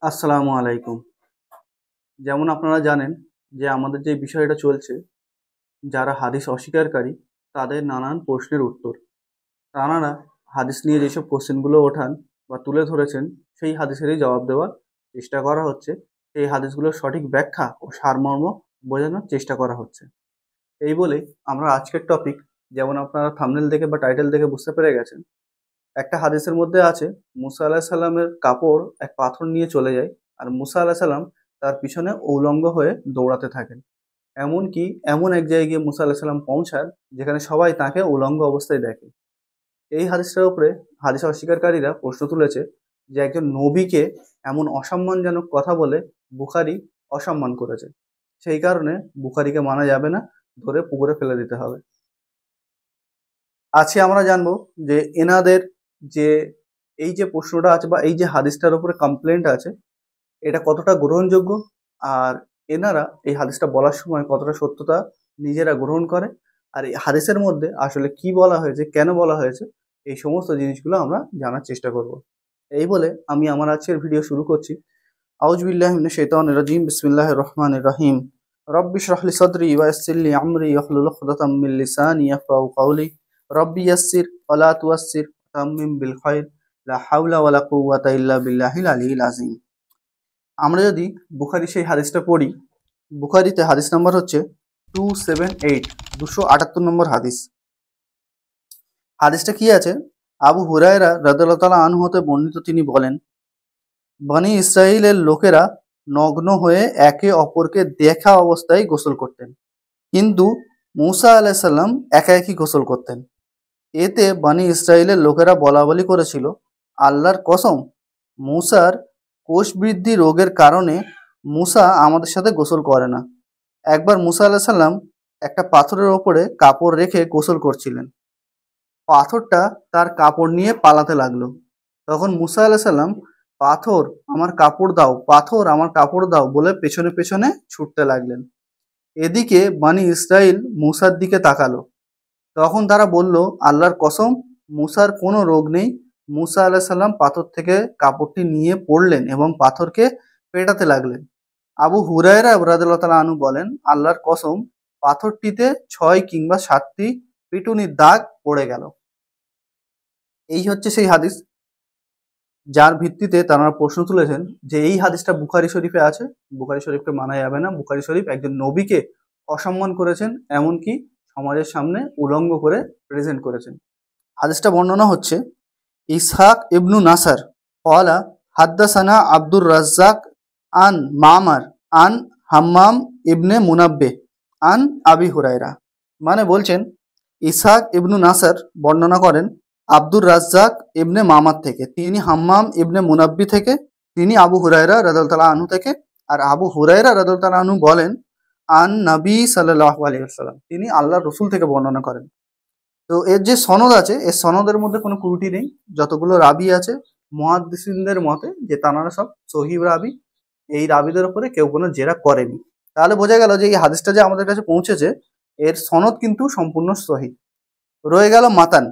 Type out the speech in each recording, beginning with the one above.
আসসালামু আলাইকুম। যেমন আপনারা জানেন যে আমাদের যে বিষয়টা চলছে, যারা হাদিস অস্বীকারী তাদের নানান প্রশ্নের উত্তর। তাঁরা হাদিস নিয়ে যেসব কোশ্চেনগুলো ওঠান বা তুলে ধরেছেন, সেই হাদিসেরই জবাব দেওয়ার চেষ্টা করা হচ্ছে। সেই হাদিসগুলোর সঠিক ব্যাখ্যা ও সারমর্ম বোঝানোর চেষ্টা করা হচ্ছে। এই বলে আমরা আজকের টপিক, যেমন আপনারা থাম্বনেল দেখে বা টাইটেল দেখে বুঝতে পেরে গেছেন, একটা হাদিসের মধ্যে আছে মুসা আলাহিসাল্লামের কাপড় এক পাথর নিয়ে চলে যায়, আর মুসা আলাহিসাল্লাম তার পিছনে উলঙ্গ হয়ে দৌড়াতে থাকেন। এমনকি এমন এক জায়গায় গিয়ে মুসা আলাহিসাল্লাম পৌঁছান যেখানে সবাই তাকে উলঙ্গ অবস্থায় দেখে। এই হাদিসটার উপরে হাদিস অস্বীকারীরা প্রশ্ন তুলেছে যে একজন নবীকে এমন অসম্মানজনক কথা বলে বুখারী অসম্মান করেছে, সেই কারণে বুখারীকে মানা যাবে না, ধরে পুকুরে ফেলে দিতে হবে। আজকে আমরা জানবো যে এনাদের যে এই যে প্রশ্নটা আছে বা এই যে হাদিসটার উপরে কমপ্লেন্ট আছে, এটা কতটা গ্রহণযোগ্য, আর এনারা এই হাদিসটা বলার সময় কতটা সত্যতা নিজেরা গ্রহণ করে, আর এই হাদিসের মধ্যে আসলে কি বলা হয়েছে, কেন বলা হয়েছে, এই সমস্ত জিনিসগুলো আমরা জানার চেষ্টা করব। এই বলে আমি আমার আজকের ভিডিও শুরু করছি। আউযু বিল্লাহি মিনাশ শাইতানির রাজিম, বিসমিল্লাহির রহমানির রহিম। রব্বি ইশরাহ লি সাদরি ওয়া ইয়াসসির লি আমরি ওয়াহলুল উকদাতাম মিন লিসানি ইয়াফকাহু কাওলি। রব্বি ইয়াসসির ওয়া লা তুয়াসসির ওয়াতাম্মিম বিল খাইর। লা হাওলা ওয়া লা কুওয়াতা ইল্লা বিল্লাহিল আলিয়্যিল আযীম। আমরা যদি বুখারী সেই হাদিসটা পড়ি, বুখারীতে হাদিস নাম্বার হচ্ছে 278, 278 নম্বর হাদিস। হাদিসটা কি আছে? আবু হুরায়রা রাদিয়াল্লাহু তাআলা আনহু হতে বর্ণিত, তিনি বলেন, বনী ইসরাইলের লোকেরা নগ্ন হয়ে একে অপরকে দেখা অবস্থায় গোসল করতেন, কিন্তু মূসা আলাইহিস সালাম একা একই গোসল করতেন। এতে বনী ইসরাইলের লোকেরা বলাবলি করেছিল, আল্লাহর কসম, মূসার কোষবৃদ্ধি রোগের কারণে মূসা আমাদের সাথে গোসল করে না। একবার মূসা আলাইহিস সালাম একটা পাথরের ওপরে কাপড় রেখে গোসল করছিলেন। পাথরটা তার কাপড় নিয়ে পালাতে লাগলো। তখন মূসা আলাইহিস সালাম, পাথর আমার কাপড় দাও, পাথর আমার কাপড় দাও বলে পেছনে পেছনে ছুটতে লাগলেন। এদিকে বনী ইসরাইল মূসার দিকে তাকালো। তখন তারা বলল, আল্লাহর কসম, মূসার কোনো রোগ নেই। মূসা আলাইহিস সালাম পাথর থেকে কাপড়টি নিয়ে পড়লেন এবং পাথরকে পেটাতে লাগলেন। আবু হুরায়রা রাদিয়াল্লাহু তাআলা আনহু বলেন, আল্লাহর কসম, পাথরটিতে 6 কিংবা 7টি পিটুনির দাগ পড়ে গেল। এই হচ্ছে সেই হাদিস যার ভিত্তিতে তারা প্রশ্ন তুলেছেন যে এই হাদিসটা বুখারী শরীফে আছে, বুখারী শরীফকে মানা যাবে না। বুখারী শরীফ একজন নবীকে অসম্মান করেছেন, এমনকি সমাজের সামনে উলঙ্গ করে প্রেজেন্ট করেছেন। হাদিসটা বর্ণনা হচ্ছে, ইসহাক ইবনু নাসার ক্বালা হাদ্দাসানা আব্দুর রাজ্জাক আন মামার আন হাম্মাম ইবনে মুনাব্বিহ আন আবি হুরায়রা। মানে বলছেন, ইসহাক ইবনু নাসার বর্ণনা করেন আব্দুর রাজ্জাক ইবনে মামার থেকে, তিনি হাম্মাম ইবনে মুনাব্বি থেকে, তিনি আবু হুরায়রা রাদিয়াল্লাহু তাআলা আনহু থেকে। আর আবু হুরায়রা রাদিয়াল্লাহু তাআলা আনহু বলেন, আন নবী সাল্লাল্লাহু আলাইহি ওয়াসাল্লাম, তিনি আল্লাহর রাসূল থেকে বর্ণনা করেন। তো এর যে সনদ আছে, এর সনদের মধ্যে কোনো ত্রুটি নেই। যতগুলো রাবি আছে মুহাদ্দিসিনদের মতে যে তানারা সব সহিহ রাবি, এই রাবিদের উপরে কেউ কোনো জেরা করেনি। তাহলে বোঝা গেল যে এই হাদিসটা যে আমাদের কাছে পৌঁছেছে, এর সনদ কিন্তু সম্পূর্ণ সহিহ। রয়ে গেল মাতান।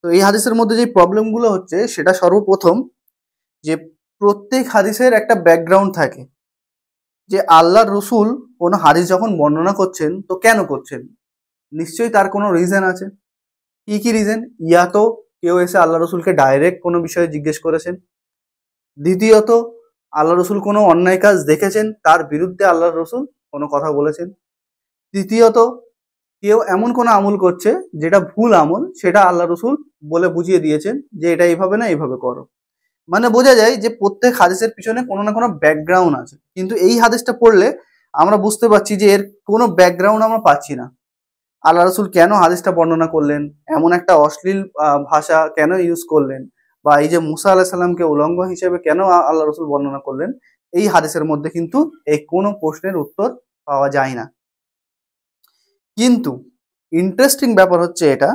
তো এই হাদিসের মধ্যে যে প্রবলেমগুলো হচ্ছে, সেটা সর্বপ্রথম যে প্রত্যেক হাদিসের একটা ব্যাকগ্রাউন্ড থাকে, যে আল্লাহর রসুল কোনো হাদিস যখন বর্ণনা করছেন তো কেন করছেন, নিশ্চয়ই তার কোনো রিজন আছে। কি কি রিজন? ইয়া তো কেউ এসে আল্লাহ রসুলকে ডাইরেক্ট কোনো বিষয়ে জিজ্ঞেস করেছেন। দ্বিতীয়ত, আল্লাহ রসুল কোনো অন্যায় কাজ দেখেছেন, তার বিরুদ্ধে আল্লাহ রসুল কোনো কথা বলেছেন। তৃতীয়ত, কেউ এমন কোনো আমল করছে যেটা ভুল আমল, সেটা আল্লাহ রসুল বলে বুঝিয়ে দিয়েছেন যে এটা এইভাবে না এইভাবে করো। মানে বোঝা যায় যে প্রত্যেক হাদিসের পিছনে কোনো না কোনো ব্যাকগ্রাউন্ড আছে। কিন্তু এই হাদিসটা পড়লে আমরা বুঝতে পারছি যে এর কোনো ব্যাকগ্রাউন্ড আমরা পাচ্ছি না। আল্লাহ রসুল কেন হাদিসটা বর্ণনা করলেন, এমন একটা অশ্লীল ভাষা কেন ইউজ করলেন, বা এই যে মুসা আলাইহিস সালামকে উলঙ্গ হিসেবে কেন আল্লাহ রসুল বর্ণনা করলেন, এই হাদিসের মধ্যে কিন্তু এই কোনো প্রশ্নের উত্তর পাওয়া যায় না। কিন্তু ইন্টারেস্টিং ব্যাপার হচ্ছে এটা,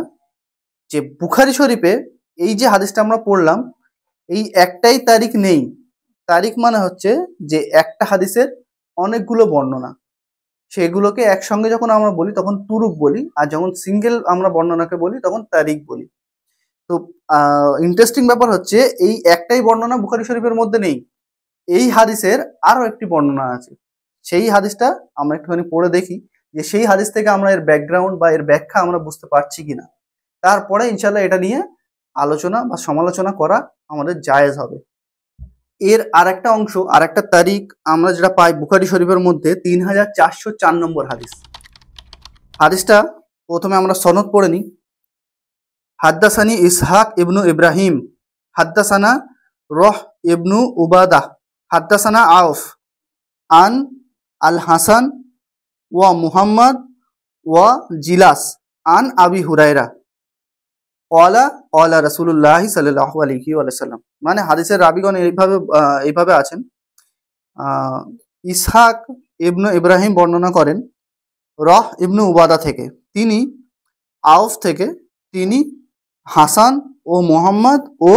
যে বুখারী শরীফে এই যে হাদিসটা আমরা পড়লাম, এই একটাই তারিখ নেই। তারিখ মানে হচ্ছে যে একটা হাদিসের অনেকগুলো বর্ণনা, সেগুলোকে একসঙ্গে যখন আমরা বলি তখন তুরুক বলি, আর যখন সিঙ্গেল আমরা বর্ণনাকে বলি তখন তারিখ বলি। তো ইন্টারেস্টিং ব্যাপার হচ্ছে এই একটাই বর্ণনা বুখারী শরীফের মধ্যে নেই, এই হাদিসের আরো একটি বর্ণনা আছে, সেই হাদিসটা আমরা একটুখানি পড়ে দেখি যে সেই হাদিস থেকে আমরা এর ব্যাকগ্রাউন্ড বা এর ব্যাখ্যা আমরা বুঝতে পারছি কিনা। তারপরে ইনশাল্লাহ এটা নিয়ে আলোচনা বা সমালোচনা করা আমাদের জায়েজ হবে। এর আর একটা অংশ, আর একটা তারিখ আমরা যেটা পাই বুখারী শরীফের মধ্যে 3404 নম্বর হাদিস। হাদিসটা প্রথমে আমরা সনদ পড়ে নিই। হাদ্দাসানি ইসহাক ইবনু ইব্রাহিম হাদ্দাসানা রহ ইবনু উবাদাহ হাদ্দাসানা আউফ আন আল হাসান ওয়া মুহাম্মদ ওয়া জিলাস আন আবি হুরায়রা ওয়ালা ওয়ালা রাসূলুল্লাহ সাল্লাল্লাহু আলাইহি ওয়াসাল্লাম। মানে হাদিসের রাবিগণ এইভাবে আছেন। ইসহাক ইবনু ইব্রাহিম বর্ণনা করেন রহ ইবনু উবাদা থেকে, তিনি আউফ থেকে, তিনি হাসান ও মোহাম্মদ ও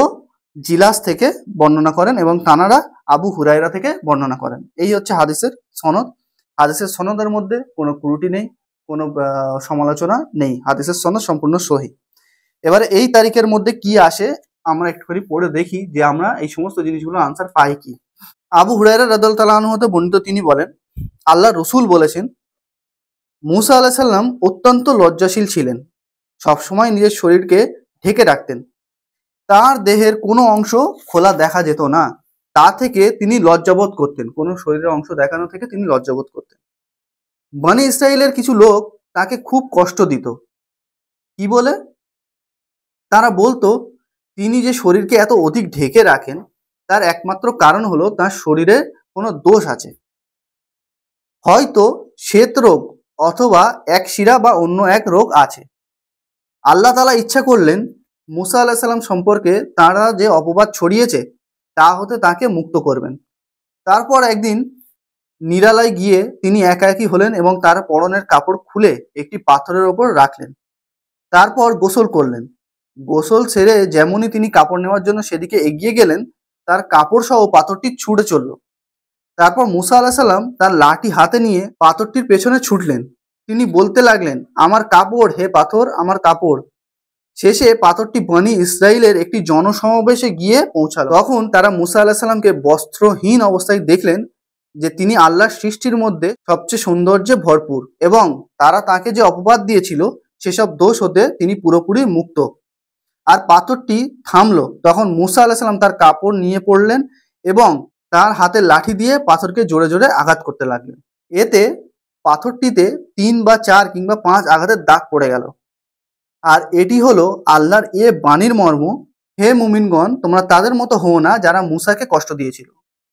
জিলাস থেকে বর্ণনা করেন এবং তানারা আবু হুরায়রা থেকে বর্ণনা করেন। এই হচ্ছে হাদিসের সনদ। হাদিসের সনদের মধ্যে কোনো ত্রুটি নেই, কোনো সমালোচনা নেই, হাদিসের সনদ সম্পূর্ণ সহি। এবারে এই তারিখের মধ্যে কি আসে আমরা একটুখানি পড়ে দেখি যে আমরা এই সমস্ত জিনিসগুলো আনসার পাই কি। আবু হুরায়রা রাদিয়াল্লাহু তাআলা আনহু হতে বর্ণিত, তিনি বলেন আল্লাহ রসুল বলেছেন, মুসা আলাইহিস সালাম অত্যন্ত লজ্জাশীল ছিলেন, সবসময় নিজের শরীরকে ঢেকে রাখতেন, তার দেহের কোনো অংশ খোলা দেখা যেত না, তা থেকে তিনি লজ্জাবোধ করতেন, কোনো শরীরের অংশ দেখানো থেকে তিনি লজ্জাবোধ করতেন। বনি ইসরাইলের কিছু লোক তাকে খুব কষ্ট দিত। কি বলে? তারা বলতো তিনি যে শরীরকে এত অধিক ঢেকে রাখেন তার একমাত্র কারণ হলো তার শরীরে কোনো দোষ আছে, হয়তো শ্বেত রোগ অথবা এক শিরা বা অন্য এক রোগ আছে। আল্লাহ তাআলা ইচ্ছা করলেন মুসা আলাইহিস সালাম সম্পর্কে তারা যে অপবাদ ছড়িয়েছে তা হতে তাকে মুক্ত করবেন। তারপর একদিন নিরালায় গিয়ে তিনি একাকী হলেন এবং তার পরনের কাপড় খুলে একটি পাথরের ওপর রাখলেন। তারপর গোসল করলেন। গোসল সেরে যেমনই তিনি কাপড় নেওয়ার জন্য সেদিকে এগিয়ে গেলেন, তার কাপড় সহ পাথরটি ছুটে চলল। তারপর মুসা আলাইহিস সালাম তার লাঠি হাতে নিয়ে পাথরটির পেছনে ছুটলেন। তিনি বলতে লাগলেন, আমার কাপড়, হে পাথর, আমার কাপড়। শেষে পাথরটি বনি ইসরাইলের একটি জনসমাবেশে গিয়ে পৌঁছালো। তখন তারা মুসা আলাইহিস সালামকে বস্ত্রহীন অবস্থায় দেখলেন যে তিনি আল্লাহর সৃষ্টির মধ্যে সবচেয়ে সৌন্দর্যে ভরপুর এবং তারা তাকে যে অপবাদ দিয়েছিল সেসব দোষ হতে তিনি পুরোপুরি মুক্ত। আর পাথরটি থামলো। তখন মুসা আলাইহিস সালাম তার কাপড় নিয়ে পড়লেন এবং তার হাতের লাঠি দিয়ে পাথরকে জোরে জোরে আঘাত করতে লাগলেন। এতে পাথরটিতে 3 বা 4 কিংবা 5 আঘাতের দাগ পড়ে গেল। আর এটি হলো আল্লাহর এ বাণীর মর্ম, হে মুমিনগণ, তোমরা তাদের মতো হও না যারা মুসাকে কষ্ট দিয়েছিল।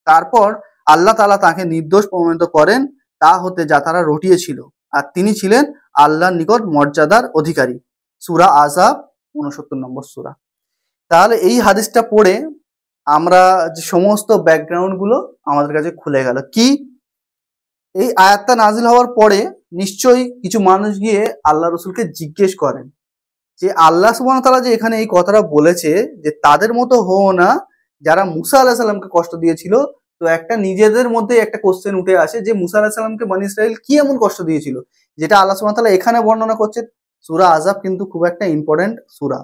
তারপর আল্লাহ তাআলা তাকে নির্দোষ প্রমাণিত করেন তা হতে যা তারা রটিয়েছিল, আর তিনি ছিলেন আল্লাহর নিকট মর্যাদার অধিকারী। সূরা আহজাব 69 নম্বর সূরা। তাহলে এই হাদিসটা পড়ে আমরা যে সমস্ত ব্যাকগ্রাউন্ডগুলো আমাদের কাছে খুলে গেল। কি এই আয়াতটা নাজিল হওয়ার পরে নিশ্চয়ই কিছু মানুষ গিয়ে আল্লাহ রসুলকে জিজ্ঞেস করেন যে আল্লাহ সুবহানাহু ওয়া তাআলা যে এখানে এই কথাটা বলেছে যে তাদের মতো হও না যারা মুসা আলাইহিস সালামকে কষ্ট দিয়েছিল, তো একটা নিজেদের মধ্যে একটা কোশ্চেন উঠে আসে যে মুসা আলাইহিস সালামকে বনী ইসরাইল কি এমন কষ্ট দিয়েছিল যেটা আল্লাহ সুবহানাহু ওয়া তাআলা এখানে বর্ণনা করছে। সূরা আহজাব কিন্তু খুব একটা ইম্পর্টেন্ট সূরা।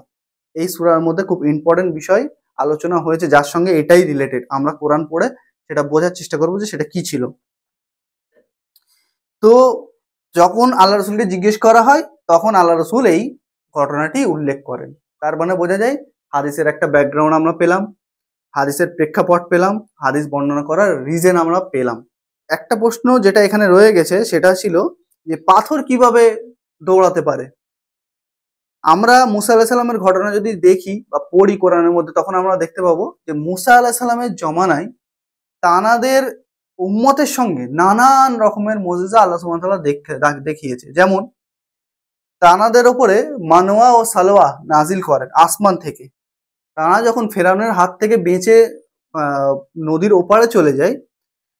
এই সূরার মধ্যে খুব ইম্পর্টেন্ট বিষয় আলোচনা হয়েছে যার সঙ্গে এটাই রিলেটেড। আমরা কোরআন পড়ে সেটা বোঝার চেষ্টা করবো যে সেটা কি ছিল। তো যখন আল্লাহ রসুলকে জিজ্ঞেস করা হয় তখন আল্লাহ রসুল এই ঘটনাটি উল্লেখ করেন। তার মানে বোঝা যায় হাদিসের একটা ব্যাকগ্রাউন্ড আমরা পেলাম, হাদিসের প্রেক্ষাপট পেলাম, হাদিস বর্ণনা করার রিজন আমরা পেলাম। একটা প্রশ্ন যেটা এখানে রয়ে গেছে সেটা ছিল যে পাথর কিভাবে দৌড়াতে পারে। আমরা মুসা আলাইহিস সালামের ঘটনা যদি দেখি বা পড়ি কোরআনের মধ্যে তখন আমরা দেখতে পাবো যে মুসা আলাইহিস সালামের জমানায় তানাদের উম্মতের সঙ্গে নানান রকমের মুজিজা আল্লাহ সুবহানাহু ওয়া তাআলা দেখিয়েছে। যেমন তানাদের ওপরে মানোয়া ও সালোয়া নাজিল করেন আসমান থেকে। তারা যখন ফেরাউনের হাত থেকে বেঁচে নদীর ওপারে চলে যায়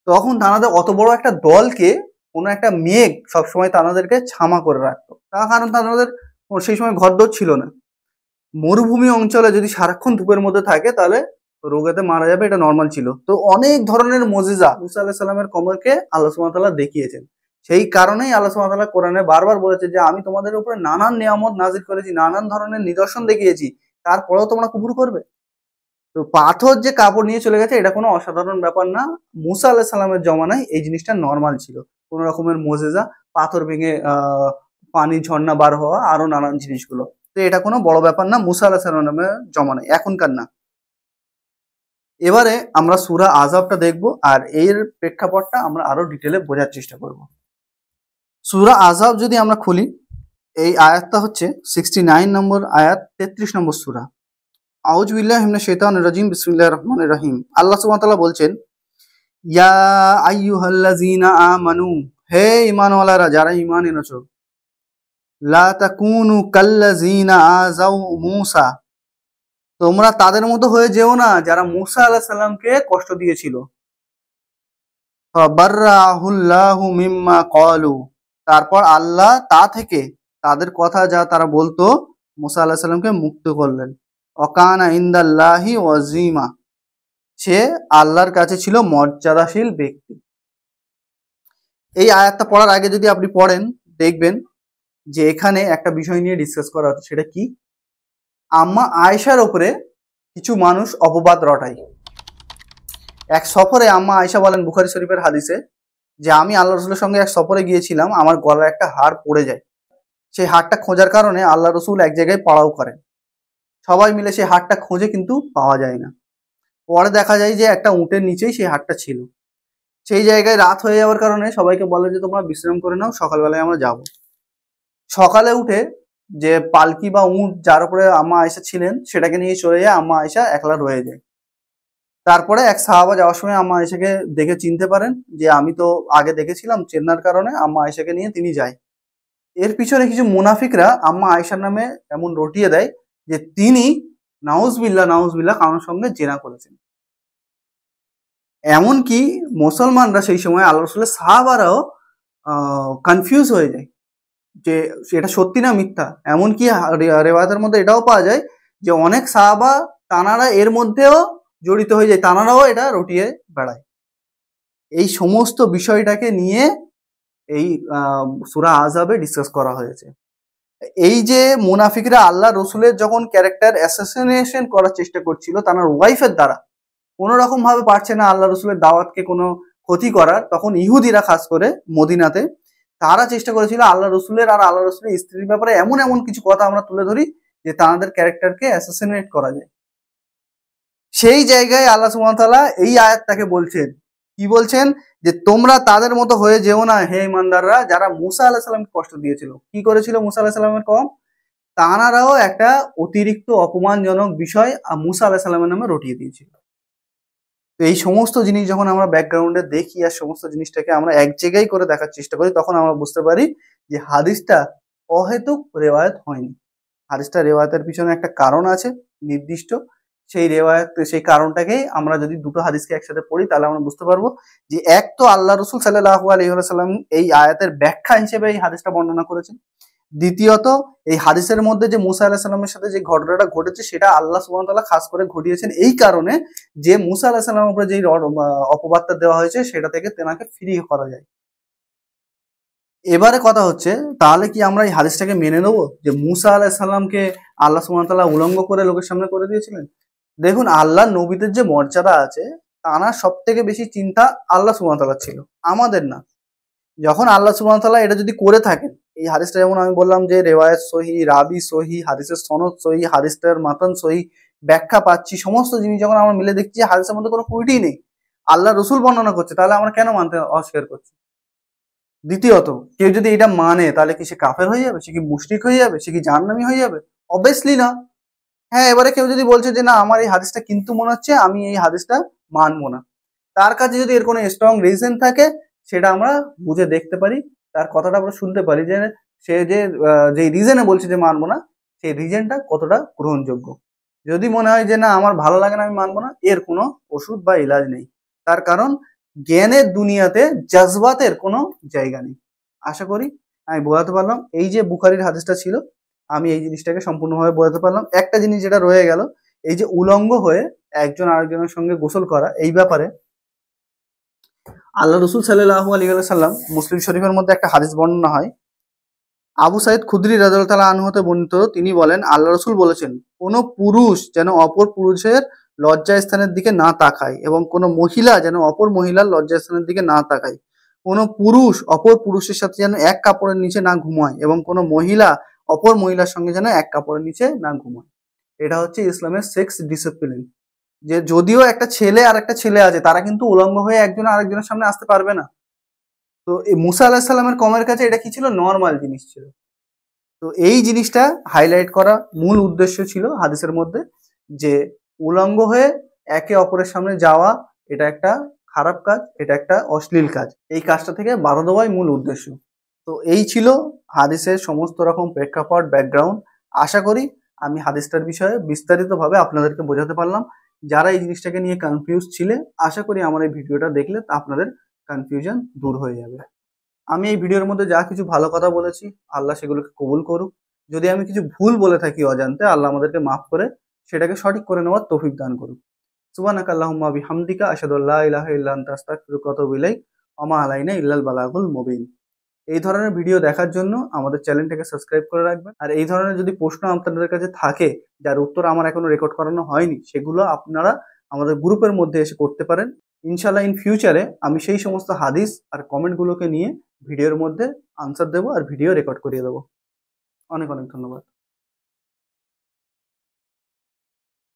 তখন তানাদের অত বড় একটা দলকে কোনো একটা মেঘ সবসময় তানাদেরকে ছামা করে রাখতো। তার কারণ তাদের সেই সময় ঘরদোর ছিল না। মরুভূমি অঞ্চলে যদি সারাক্ষণ ধূপের মধ্যে থাকে তাহলে রোগেতে মারা যাবে, এটা নর্মাল ছিল। তো অনেক ধরনের মুজিজা মুসা আলাইহিস সালামের কওমকে আল্লাহ সুবহানাহু ওয়া তাআলা দেখিয়েছেন। সেই কারণেই আল্লাহ সুবহানাহু ওয়া তাআলা কোরআনে বারবার বলেছে যে আমি তোমাদের উপরে নানান নিয়ামত নাজিল করেছি, নানান ধরনের নিদর্শন দেখিয়েছি, তারপরেও তোমরা কুফর করবে। তো পাথর যে কাপড় নিয়ে চলে গেছে এটা কোনো অসাধারণ ব্যাপার না। মুসা আলাইহিস সালামের জমানায় এই জিনিসটা নর্মাল ছিল। কোনো রকমের মোজেজা, পাথর ভেঙে পানি ঝর্ণা বার হওয়া, আরো নানান জিনিসগুলো। তো এটা কোনো বড় ব্যাপার না মুসা আলাইহিস সালামের জমানায়, এখনকার না। এবারে আমরা সূরা আহজাবটা দেখব আর এর প্রেক্ষাপটটা আমরা আরো ডিটেলে বোঝার চেষ্টা করব। সূরা আহজাব যদি আমরা খুলি, এই আয়াতটা হচ্ছে 69 নম্বর আয়াত, 33 নম্বর সূরা। আউযু বিল্লাহি মিনাশ শাইতানির রাজিম, বিসমিল্লাহির রহমানির রহিম। আল্লাহ সুবহানাহু ওয়া তাআলা বলছেন, ইয়া আইয়ুহাল্লাযীনা আমানু, হে ঈমানওয়ালারা যারা ঈমান এনেছো, লা তাকুনু কাল্লাযীনা আযাউ মূসা, তোমরা তাদের মতো হয়ে যেও না যারা মূসা আলাইহিস সালামকে কষ্ট দিয়েছিল। ফাবাররাহুল্লাহু মিম্মা ক্বালু, তারপর আল্লাহ তা থেকে, তাদের কথা যা তারা বলতো, মূসা আলাইহিস সালামকে মুক্ত করলেন। ওয়াকানা ইনদাল্লাহি ওয়াজিমা, সে আল্লাহর কাছে ছিল মর্যাদাশীল ব্যক্তি। এই আয়াতটা পড়ার আগে যদি আপনি পড়েন, দেখবেন যে এখানে একটা বিষয় নিয়ে ডিসকাস করা হচ্ছে। সেটা কি? আম্মা আয়েশার ওপরে কিছু মানুষ অপবাদ রটায়। এক সফরে আম্মা আয়েশা বলেন বুখারী শরীফের হাদিসে, যে আমি আল্লাহ রসুলের সঙ্গে এক সফরে গিয়েছিলাম, আমার গলার একটা হাড় পড়ে যায়। সেই হাড়টা খোঁজার কারণে আল্লাহ রসুল এক জায়গায় পাড়াও করেন। সবাই মিলে সেই হাড়টা খোঁজে, কিন্তু পাওয়া যায় না। পরে দেখা যায় যে একটা উটের নিচেই সেই হাড়টা ছিল। সেই জায়গায় রাত হয়ে যাওয়ার কারণে সবাইকে বলে যে তোমরা বিশ্রাম করে নাও, সকালবেলায় আমরা যাব। সকালে উঠে যে পালকি বা উট যার উপরে আম্মা আয়েশা ছিলেন সেটাকে নিয়ে চলে যায়, আম্মা আয়েশা একলা রয়ে যায়। তারপরে এক সাহাবা যাওয়ার সময় আম্মা আয়েশাকে দেখে চিনতে পারেন যে আমি তো আগে দেখেছিলাম, চেনার কারণে আম্মা আয়েশাকে নিয়ে তিনি যায়। এর পিছনে কিছু মুনাফিকরা আম্মা আয়েশার নামে এমন রটিয়ে দেয় যে তিনি নাউজবিল্লাহ কারোর সঙ্গে জেনা করেছেন। এমনকি মুসলমানরা সেই সময় আল্লাহ রসুলের সাহাবারাও কনফিউজ হয়ে যায় যে এটা সত্যি না মিথ্যা। এমনকি রেওয়ায়াতের মধ্যে এটাও পাওয়া যায় যে অনেক সাহাবা তানারা এর মধ্যেও জড়িত হয়ে যায়, তানারাও এটা রটিয়ে বেড়ায়। এই সমস্ত বিষয়টাকে নিয়ে এই সূরা আহজাবে ডিসকাস করা হয়েছে। এই যে মুনাফিকরা আল্লাহ রসুলের যখন ক্যারেক্টার অ্যাসাসিনেশন করার চেষ্টা করছিল তার ওয়াইফের দ্বারা, কোনো রকম ভাবে পারছে না আল্লাহ রসুলের দাওয়াতকে কোনো ক্ষতি করার, তখন ইহুদিরা খাস করে মদিনাতে তারা চেষ্টা করেছিল আল্লাহ রসুলের আর আল্লাহ রসুলের স্ত্রীর ব্যাপারে এমন এমন কিছু কথা আমরা তুলে ধরি যে তাদের ক্যারেক্টারকে অ্যাসাসিনেট করা যায়। সেই জায়গায় আল্লাহ সুবহানাহু ওয়া তাআলা এই আয়াতটাকে বলছেন, কি বলছেন? যে তোমরা তাদের মতো হয়ে যেও না হে ইমানদাররা যারা মুসা আলাইহিস সালামকে কষ্ট দিয়েছিল। কি করেছিল মুসা আলাইহিস সালামের কওম? তানারাও একটা অতিরিক্ত অপমানজনক বিষয় মুসা আলাইহিস সালামের নামে রটিয়ে দিয়েছিল। তো এই সমস্ত জিনিস যখন আমরা ব্যাকগ্রাউন্ডে দেখি আর সমস্ত জিনিসটাকে আমরা এক জায়গায় করে দেখার চেষ্টা করি, তখন আমরা বুঝতে পারি যে হাদিসটা অহেতুক রেওয়ায়াত হয়নি। হাদিসটা রেওয়ায়াতের পিছনে একটা কারণ আছে নির্দিষ্ট। সেই রেওয়ায়াত, সেই কারণটাকেই আমরা যদি দুটো হাদিসকে একসাথে পড়ি তাহলে আমরা বুঝতে পারবো যে এক তো আল্লাহ রসুল সাল্লাল্লাহু আলাইহি ওয়াসাল্লাম এই আয়াতের ব্যাখ্যা হিসেবে এই হাদিসটা বর্ণনা করেছেন। দ্বিতীয়ত এই হাদিসের মধ্যে যে মুসা আলাইহিস সালামের সাথে যে ঘটনাটা ঘটেছে সেটা আল্লাহ সুবহানাহু ওয়া তাআলা খাস করে ঘটিয়েছেন এই কারণে যে মুসা আলাইহিস সালামের উপরে যে অপবাদটা দেওয়া হয়েছে সেটা থেকে তেনাকে ফিরিয়ে করা যায়। এবারে কথা হচ্ছে, তাহলে কি আমরা এই হাদিসটাকে মেনে নেবো যে মুসা আলাইহিস সালামকে আল্লাহ সুবহানাহু ওয়া তাআলা উলঙ্গ করে লোকের সামনে করে দিয়েছিলেন? দেখুন, আল্লাহ নবীদের যে মর্যাদা আছে তার সব থেকে বেশি চিন্তা আল্লাহ সুবহানাহু ওয়া তাআলার ছিল, আমাদের না। যখন আল্লাহ সুবহানাহু ওয়া তাআলা এটা যদি করে থাকেন, এই হাদিসটা যেমন আমি বললাম যে রেওয়ায়াত সহি, রাবি সহি, হাদিসের সনদ সহি, হাদিসটার মাতান সহি, ব্যাখ্যা পাচ্ছি, সমস্ত জিনিস যখন আমরা মিলে দেখছি হাদিসের মধ্যে কোনো ত্রুটি নেই, আল্লাহ রসুল বর্ণনা করছে, তাহলে আমরা কেন মানতে অস্বীকার করছি? দ্বিতীয়ত, কেউ যদি এটা মানে তাহলে কি সে কাফের হয়ে যাবে? সে কি মুশরিক হয়ে যাবে? সে কি জাহান্নামী হয়ে যাবে? অবভিয়াসলি না। হ্যাঁ, এবারে কেউ যদি বলছে যে না আমার এই হাদিসটা কিন্তু মনে হচ্ছে আমি এই হাদিসটা মানবো না, তার কাছে যদি এর কোনো স্ট্রং রিজন থাকে সেটা আমরা বুঝে দেখতে পারি, তার কথাটা আমরা শুনতে পারি যে সে যে রিজনে বলছে যে মানবো না সেই রিজনটা কতটা গ্রহণযোগ্য। যদি মনে হয় যে না আমার ভালো লাগে না আমি মানবো না, এর কোনো ওষুধ বা ইলাজ নেই। তার কারণ জ্ঞানের দুনিয়াতে জজবাতের কোনো জায়গা নেই। আশা করি আমি বোঝাতে পারলাম। এই যে বুখারীর হাদিসটা ছিল, আমি এই জিনিসটাকে সম্পূর্ণভাবে বোঝাতে পারলাম। একটা জিনিস যেটা রয়ে গেল, এই যে উলঙ্গ হয়ে একজন আরেকজনের সঙ্গে গোসল করা, এই ব্যাপারে আল্লাহ রসুল সাল্লাল্লাহু আলাইহি ওয়াসাল্লাম, মুসলিম শরীফের মধ্যে একটা হাদিস বর্ণনা হয়, আবু সাইদ খুদরি রাদিয়াল্লাহু তাআলা আনহু হতে বর্ণিত, তিনি বলেন আল্লাহ রসুল বলেছেন, কোন পুরুষ যেন অপর পুরুষের লজ্জাস্থানের দিকে না তাকায় এবং কোনো মহিলা যেন অপর মহিলার লজ্জাস্থানের দিকে না তাকায়, কোনো পুরুষ অপর পুরুষের সাথে যেন এক কাপড়ের নিচে না ঘুমায় এবং কোনো মহিলা অপর মহিলার সঙ্গে যেন এক কাপড়ের নিচে না ঘুমায়। এটা হচ্ছে ইসলামের সেক্স ডিসিপ্লিন। যে যদিও একটা ছেলে আর একটা ছেলে আছে, তারা কিন্তু উলঙ্গ হয়ে একজন আরেকজনের সামনে আসতে পারবে না। তো এই মুসা আলাহিসাল্লামের সাল্লামের কমের কাছে এটা কি ছিল? নর্মাল জিনিস ছিল। তো এই জিনিসটা হাইলাইট করা মূল উদ্দেশ্য ছিল হাদিসের মধ্যে, যে উলঙ্গ হয়ে একে অপরের সামনে যাওয়া এটা একটা খারাপ কাজ, এটা একটা অশ্লীল কাজ। এই কাজটা থেকে বাধা দেওয়াই মূল উদ্দেশ্য। তো এই ছিল হাদিসের সমস্ত রকম প্রেক্ষাপট, ব্যাকগ্রাউন্ড। আশা করি আমি হাদিসটার বিষয়ে বিস্তারিতভাবে আপনাদেরকে বোঝাতে পারলাম। যারা এই জিনিসটাকে নিয়ে কনফিউজ ছিলেন, আশা করি আমার এই ভিডিওটা দেখলে আপনাদের কনফিউশন দূর হয়ে যাবে। আমি এই ভিডিওর মধ্যে যা কিছু ভালো কথা বলেছি, আল্লাহ সেগুলোকে কবুল করুক। যদি আমি কিছু ভুল বলে থাকি অজান্তে, আল্লাহ আমাদেরকে মাফ করে সেটাকে সঠিক করে নেওয়ার তৌফিক দান করুক। সুবহানাকা আল্লাহুম্মা বিহামদিকা আশহাদু আল্লা ইলাহা ইল্লা আনতা আস্তাগফিরুকা ওয়া আতুবু ইলাইক ওয়া মা আলাইনা ইল্লাল বালাগুল মুবিন। এই ধরনের ভিডিও দেখার জন্য আমাদের চ্যানেলটাকে সাবস্ক্রাইব করে রাখবেন। আর এই ধরনের যদি প্রশ্ন আপনাদের কাছে থাকে যার উত্তর আমার এখনো রেকর্ড করানো হয়নি, সেগুলো আপনারা আমাদের গ্রুপের মধ্যে এসে করতে পারেন। ইনশাআল্লাহ ইন ফিউচারে আমি সেই সমস্ত হাদিস আর কমেন্টগুলোকে নিয়ে ভিডিওর মধ্যে আনসার দেবো আর ভিডিও রেকর্ড করিয়ে দেবো। অনেক অনেক ধন্যবাদ।